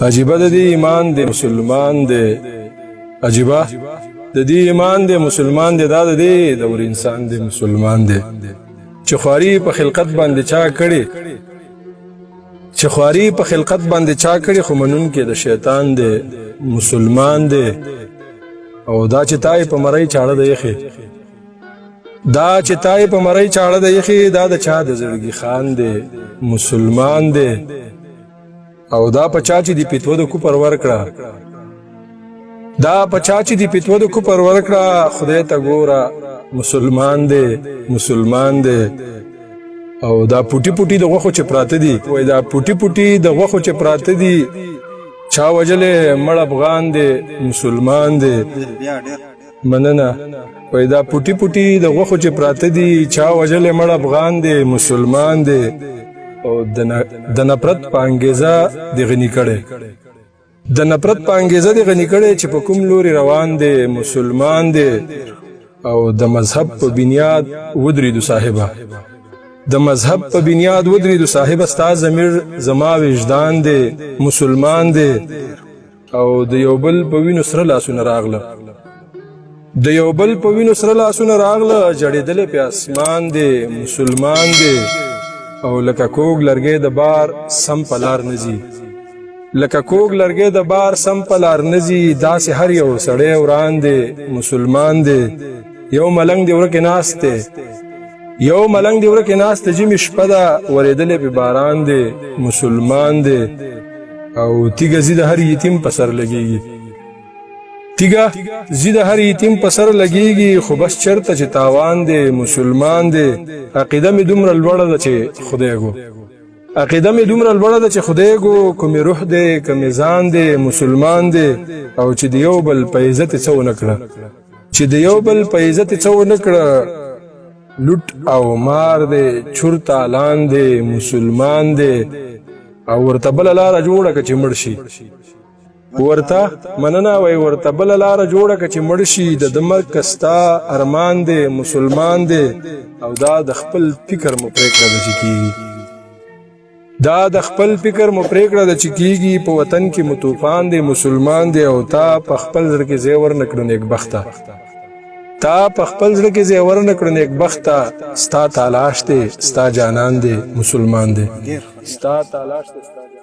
عجیبه د دې ایمان دی مسلمان دی، عجیبه د دې ایمان دی مسلمان دی، دا د دې دور انسان دی مسلمان دی. چې خواري په خلقت باندې چا کړي، چې خواري په خلقت باندې چا کړي، خو منون کې د شیطان دی مسلمان دی. او دا چې تای په مړی چاړه د یخي، دا چې تای په مړی چاړه د یخي، دا د چا د زړګي خان دی مسلمان دی. او دا پچا چې دی پیتو د کوپر ورکړه، دا پچا چې دی پیتو د کوپر ورکړه، خدای ته ګوره مسلمان دی مسلمان دی. او دا پوټي پوټي د غوښو چې پراته دي، وای دا پوټي پوټي د غوښو چې پراته دي، چا وجلې مړ افغان دی مسلمان دی. مننه. وای دا پوټي پوټي د غوښو چې پراته دي، چا وجلې مړ افغان دی مسلمان دی. او د نفرت په انګیزه دی غنی کړي، د نفرت په انګیزه دی غنی کړي، چې په کوم لوري روان دی مسلمان دی. او د مذهب په بنیاد ودریدو صاحبه، د مذهب په بنیاد ودریدو صاحبه، ستا ضمیر زما وجدان دی مسلمان دی. او د یو بل په وینو سره لاسونه راغله، د یو بل په وینو سره لاسونه راغله، جړېدلې په اسمان دی مسلمان دی. او لکه کوږ لرګی د بار سم په لار نځي، لکه کوږ لرګی د بار سم په لار نځي، داسې هر یو سړی وران دی مسلمان دی. یو ملنګ دی ورکې ناست دی، یو ملنګ دی ورکې ناست دی، جمعې شپه ده ورېدلې په باران دی مسلمان دی. او تیږه زی د هر یتیم په سر لګېږي، تیږه زی د هر یتیم په سر لګېږي، خو بس چرته چې تاوان دی مسلمان دی. عقیده مې دومره لوړه ده چې خدای ګو، عقیده مې دومره لوړه ده چې خدای ګو، کومې روح دی کومې ځان دی مسلمان دی. او چې د یو بل په عزت څه ونه کړه، چې د یو بل په عزت څه ونه کړه، لوټ او مار دی چور تالان دی مسلمان دی. او ورته بله لاره جوړه که چې مړ شي، ورته مننه وای ورته بله لاره جوړه که چې مړ شي، د ده مرګ که ستا ارمان دی مسلمان دی. او دا د خپل فکر مو پرېکړه ده چې کېږي، دا د خپل فکر مو پرېکړه ده چې کېږي، په وطن کې مو طوفان دی مسلمان دی. او تا په خپل زړه کې ځای ورنکړو نیکبخته، تا په خپل زړه کې ځای ورنکړو نیکبخته، ستا تالاش دی ستا جانان دی مسلمان دی، ستا تالاش دی ستا جانان.